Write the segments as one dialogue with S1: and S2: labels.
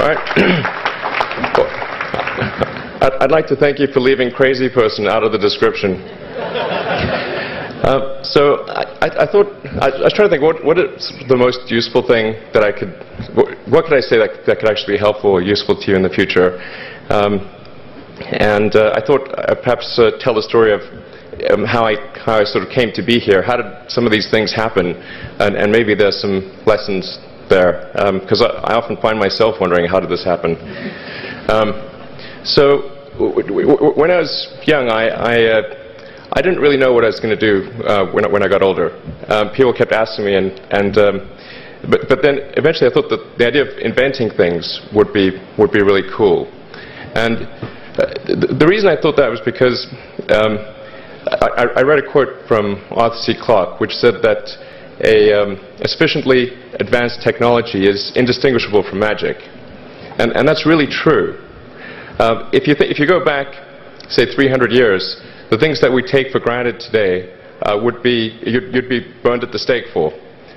S1: All right. I'd like to thank you for leaving crazy person out of the description. So I thought, I was trying to think, what is the most useful thing that I could, what could I say that could actually be helpful or useful to you in the future? And I thought I'd perhaps tell the story of how I sort of came to be here. How did some of these things happen? And maybe there's some lessons there, because I often find myself wondering, how did this happen? So when I was young, I didn't really know what I was going to do when I got older. People kept asking me, but then eventually I thought that the idea of inventing things would be really cool. And the reason I thought that was because I read a quote from Arthur C. Clarke, which said that a sufficiently advanced technology is indistinguishable from magic, and that's really true. If you go back, say 300 years, the things that we take for granted today would be you'd be burned at the stake for.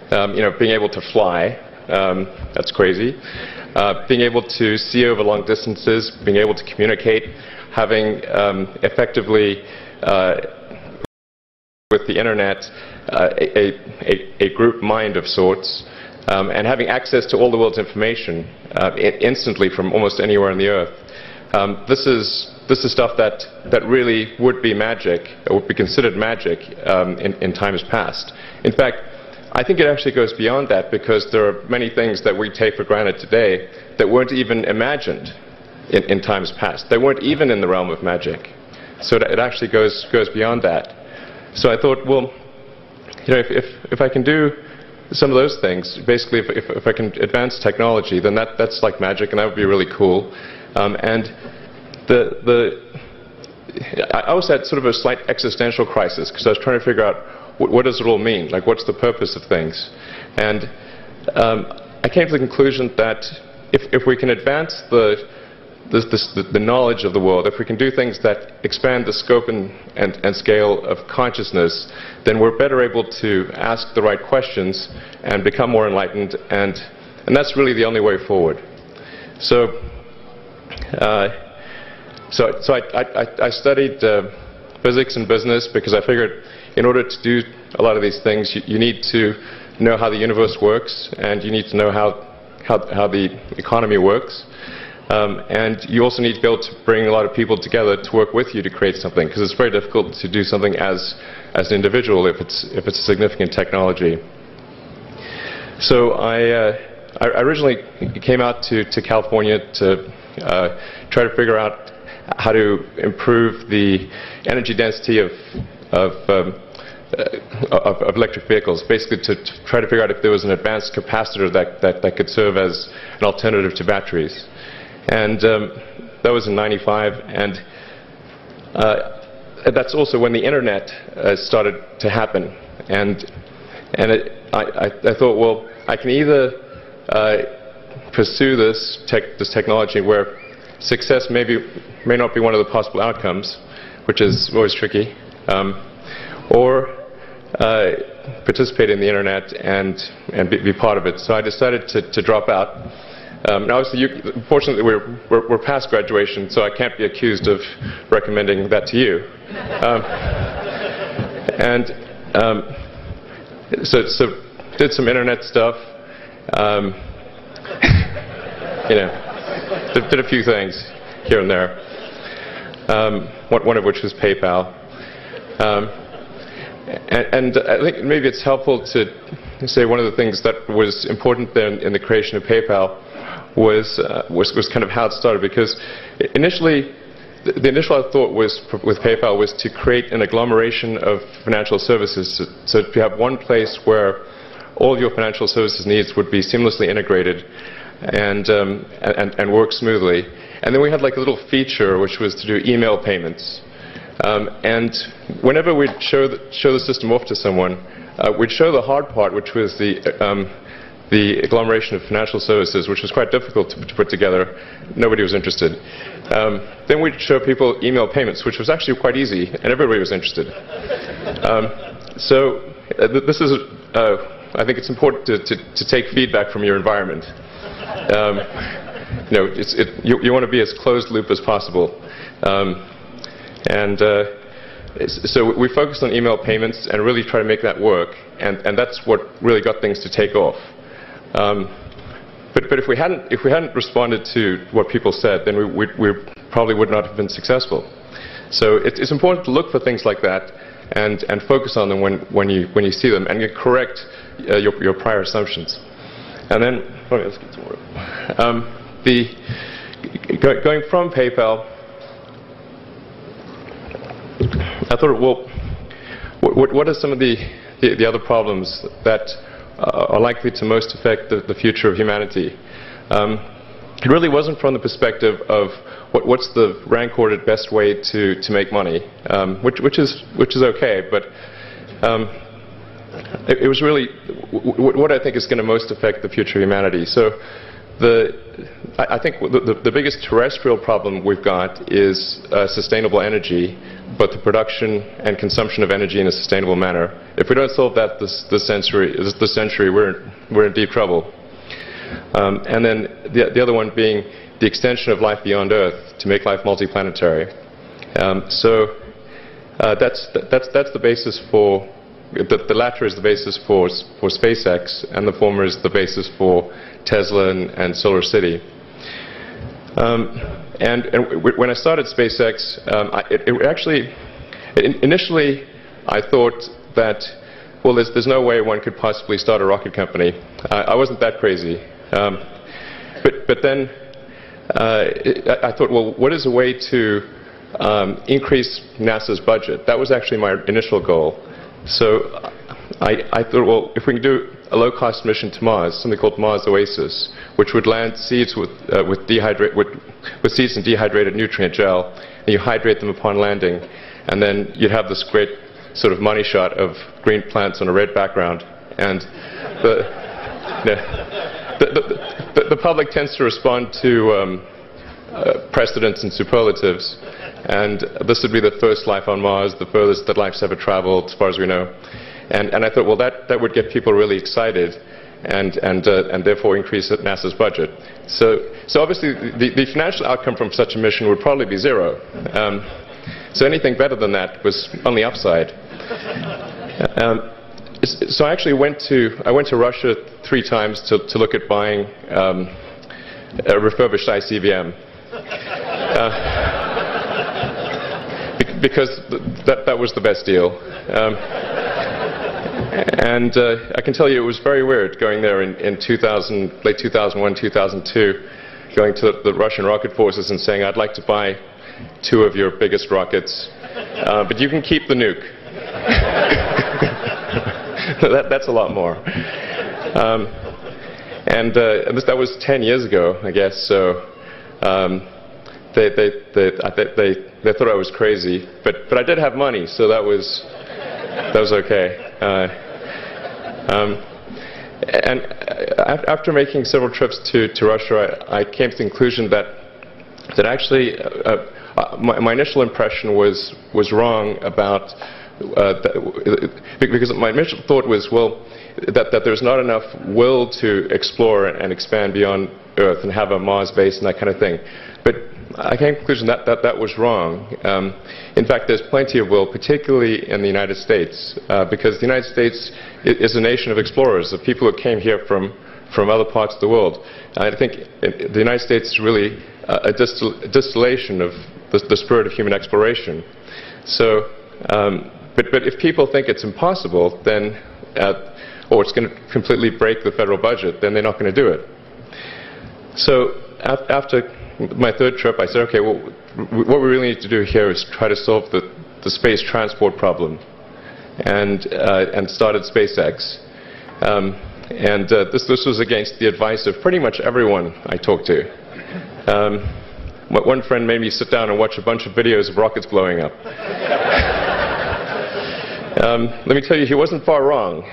S1: Being able to fly, that's crazy. Being able to see over long distances, being able to communicate, having effectively with the internet a group mind of sorts, and having access to all the world's information instantly from almost anywhere on the earth. This is stuff that really would be magic, or would be considered magic in times past. In fact, I think it actually goes beyond that, because there are many things that we take for granted today that weren't even imagined in times past. They weren't even in the realm of magic. So it actually goes beyond that. So I thought, well, if I can do some of those things, basically if I can advance technology, then that's like magic, and that would be really cool. And I was at sort of a slight existential crisis, because I was trying to figure out what does it all mean? Like, what's the purpose of things? And I came to the conclusion that if we can advance the knowledge of the world, if we can do things that expand the scope and scale of consciousness, then we're better able to ask the right questions and become more enlightened, and that's really the only way forward. So I studied physics and business, because I figured in order to do a lot of these things, you need to know how the universe works, and you need to know how the economy works. And you also need to be able to bring a lot of people together to work with you to create something, because it's very difficult to do something as an individual if it's a significant technology. So I originally came out to California to try to figure out how to improve the energy density of electric vehicles, basically to try to figure out if there was an advanced capacitor that could serve as an alternative to batteries. And that was in '95, and that's also when the internet started to happen. And I thought, well, I can either pursue this technology where success may not be one of the possible outcomes, which is always tricky, or participate in the internet and be part of it. So I decided to drop out. Now, obviously, fortunately, we're past graduation, so I can't be accused of recommending that to you. So did some internet stuff. Did a few things here and there. One of which was PayPal. And I think maybe it's helpful to say one of the things that was important then in the creation of PayPal was kind of how it started, because initially the initial thought was with PayPal was to create an agglomeration of financial services, so to have one place where all of your financial services needs would be seamlessly integrated and work smoothly. And then we had like a little feature which was to do email payments. And whenever we'd show the system off to someone, we'd show the hard part, which was the agglomeration of financial services, which was quite difficult to put together. Nobody was interested. Then we'd show people email payments, which was actually quite easy, and everybody was interested. So this is, I think it's important to take feedback from your environment. you want to be as closed loop as possible. So we focused on email payments and really try to make that work, and that's what really got things to take off. But if we hadn't responded to what people said, then we probably would not have been successful. So it's important to look for things like that and focus on them when you see them, and you correct your prior assumptions. And then let's get some more. Going from PayPal, I thought, well, what are some of the other problems that are likely to most affect the future of humanity? It really wasn't from the perspective of what's the rank-ordered best way to make money, which is okay, but it was really what I think is going to most affect the future of humanity. So I think the biggest terrestrial problem we've got is sustainable energy, but the production and consumption of energy in a sustainable manner. If we don't solve that this century, we're in deep trouble. And then the other one being the extension of life beyond Earth to make life multiplanetary. So that's the basis for the latter is the basis for SpaceX, and the former is the basis for Tesla and Solar City. And when I started SpaceX, initially I thought that, well, there's no way one could possibly start a rocket company. I wasn't that crazy. But then I thought, well, what is a way to increase NASA's budget? That was actually my initial goal. So I thought, well, if we can do a low-cost mission to Mars, something called Mars Oasis, which would land seeds with seeds in dehydrated nutrient gel, and you hydrate them upon landing, and then you'd have this great sort of money shot of green plants on a red background, and the public tends to respond to precedents and superlatives, and this would be the first life on Mars, the furthest that life's ever traveled, as far as we know. And I thought, well, that would get people really excited, and therefore increase NASA's budget. So obviously, the financial outcome from such a mission would probably be zero. So anything better than that was on the upside. So I actually went to Russia 3 times to look at buying a refurbished ICBM. Because that was the best deal. And I can tell you it was very weird going there in late 2001, 2002, going to the Russian rocket forces and saying, I'd like to buy 2 of your biggest rockets, but you can keep the nuke. That's a lot more. And that was 10 years ago, I guess, so they thought I was crazy, but I did have money, so that was okay. And after making several trips to Russia, I came to the conclusion that actually my initial impression was wrong about because my initial thought was, well, that there's not enough will to explore and expand beyond Earth and have a Mars base and that kind of thing. But I came to the conclusion that was wrong. In fact, there's plenty of will, particularly in the United States, because the United States is a nation of explorers, of people who came here from other parts of the world. I think the United States is really a distillation of the spirit of human exploration. So, but if people think it's impossible, then, or it's going to completely break the federal budget, then they're not going to do it. So after my 3rd trip, I said, okay, well, what we really need to do here is try to solve the space transport problem, and started SpaceX. This was against the advice of pretty much everyone I talked to. One friend made me sit down and watch a bunch of videos of rockets blowing up. Let me tell you, he wasn't far wrong.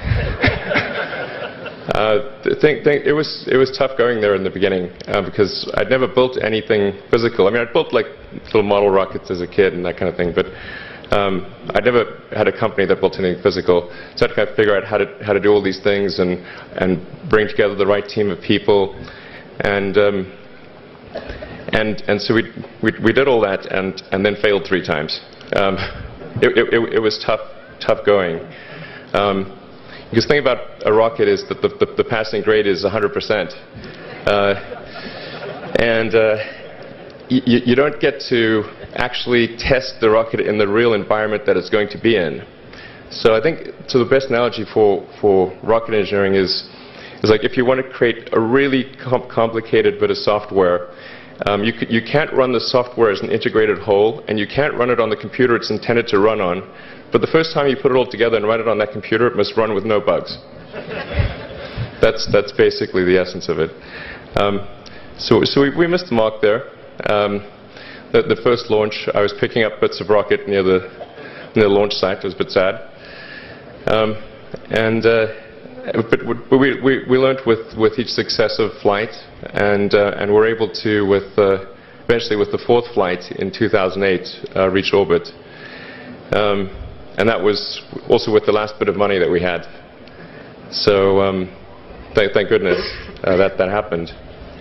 S1: It was tough going there in the beginning because I'd never built anything physical. I mean, I'd built like little model rockets as a kid and that kind of thing, but I'd never had a company that built anything physical. So I had to kind of figure out how to do all these things and bring together the right team of people. And And so we did all that and then failed 3 times. It was tough going. Because the thing about a rocket is that the passing grade is 100%. You don't get to actually test the rocket in the real environment that it's going to be in. So I think the best analogy for rocket engineering is like if you want to create a really complicated bit of software, you can't run the software as an integrated whole, and you can't run it on the computer it's intended to run on. But the first time you put it all together and run it on that computer, it must run with no bugs. That's basically the essence of it. So we missed the mark there. The first launch, I was picking up bits of rocket near the launch site. It was a bit sad. But we learned with each successive flight, and were able to, eventually with the 4th flight in 2008, reach orbit. And that was also with the last bit of money that we had. So thank goodness that happened.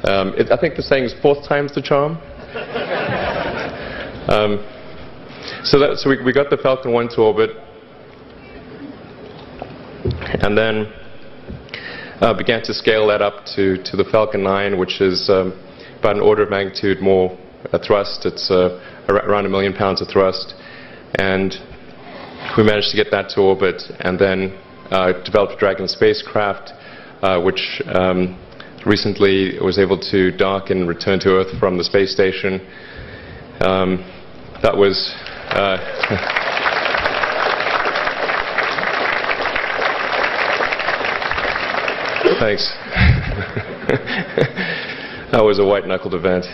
S1: I think the saying is 4th time's the charm. So we got the Falcon 1 to orbit, and then began to scale that up to the Falcon 9, which is about an order of magnitude more thrust. It's around 1 million pounds of thrust, and we managed to get that to orbit, and then developed a Dragon spacecraft, which recently was able to dock and return to Earth from the space station. That was thanks. That was a white-knuckled event.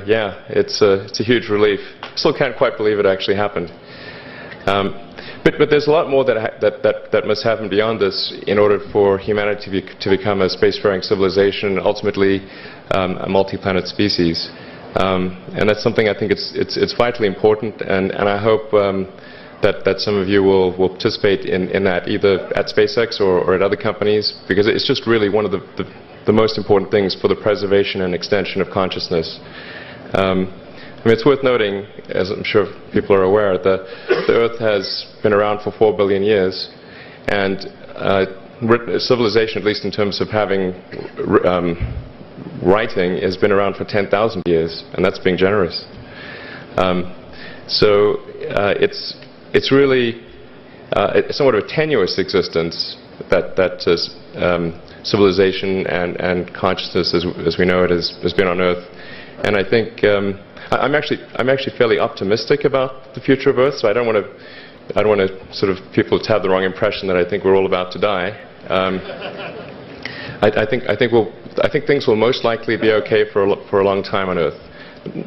S1: Yeah, it's a huge relief. Still can't quite believe it actually happened. But there's a lot more that must happen beyond this in order for humanity to become a spacefaring civilization, ultimately a multi-planet species. And that's something I think it's vitally important, and I hope that some of you will participate in that, either at SpaceX or at other companies, because it's just really one of the most important things for the preservation and extension of consciousness. I mean, it's worth noting, as I'm sure people are aware, the Earth has been around for 4 billion years, and civilization, at least in terms of having writing, has been around for 10,000 years, and that's being generous. It's really somewhat of a tenuous existence that civilization and consciousness, as we know it, has been on Earth. And I think I'm actually fairly optimistic about the future of Earth. So I don't want to sort of people to have the wrong impression that I think we're all about to die. I think things will most likely be okay for a long time on Earth,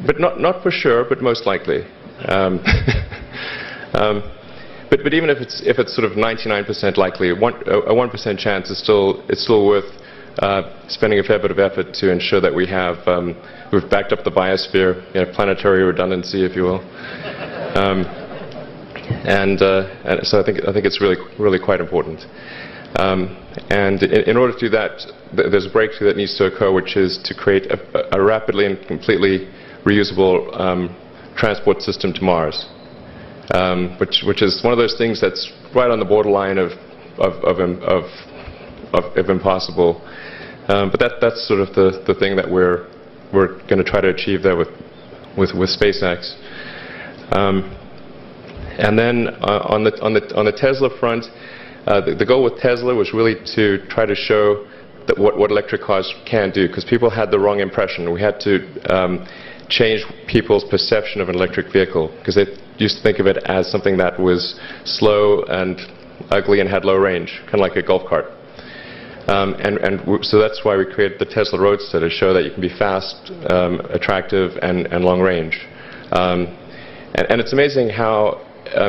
S1: but not for sure, but most likely. But even if it's sort of 99% likely, a 1% chance is still worth spending a fair bit of effort to ensure that we've backed up the biosphere, planetary redundancy, if you will. And so I think it's really quite important. And in order to do that, there's a breakthrough that needs to occur, which is to create a rapidly and completely reusable transport system to Mars, which is one of those things that's right on the borderline of impossible. But that's sort of the thing that we're going to try to achieve there with SpaceX. And then on the Tesla front, the goal with Tesla was really to try to show that what electric cars can do, because people had the wrong impression. We had to change people's perception of an electric vehicle, because they used to think of it as something that was slow and ugly and had low range, kind of like a golf cart. So that's why we created the Tesla Roadster, to show that you can be fast, attractive, and long range. And it's amazing how,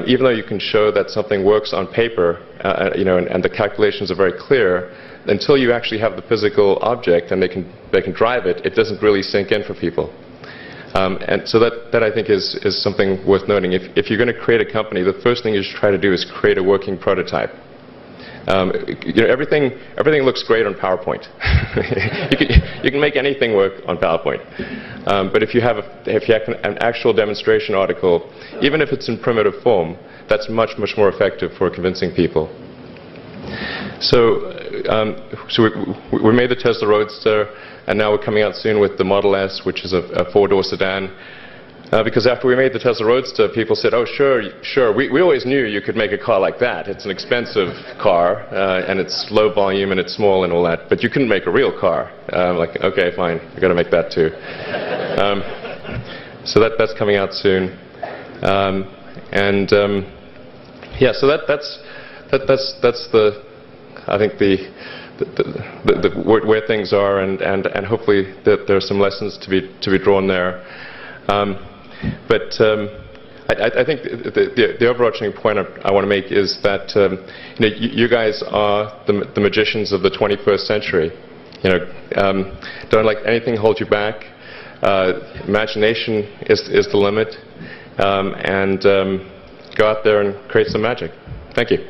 S1: even though you can show that something works on paper, and the calculations are very clear, until you actually have the physical object and they can drive it, it doesn't really sink in for people. And so that I think is something worth noting. If you're going to create a company, the first thing you should try to do is create a working prototype. Everything looks great on PowerPoint. you can make anything work on PowerPoint. But if you have an actual demonstration article, even if it's in primitive form, that's much more effective for convincing people. So we made the Tesla Roadster, and now we're coming out soon with the Model S, which is a four-door sedan. Because after we made the Tesla Roadster, people said, "Oh, sure. We always knew you could make a car like that. It's an expensive car, and it's low volume, and it's small, and all that. But you couldn't make a real car." Like, okay, fine. We've got to make that too. So that's coming out soon. Yeah. So that's I think where things are, and hopefully that there are some lessons to be drawn there. But I think the overarching point I want to make is that you guys are the magicians of the 21st century. Don't let anything hold you back. Imagination is the limit, and go out there and create some magic. Thank you.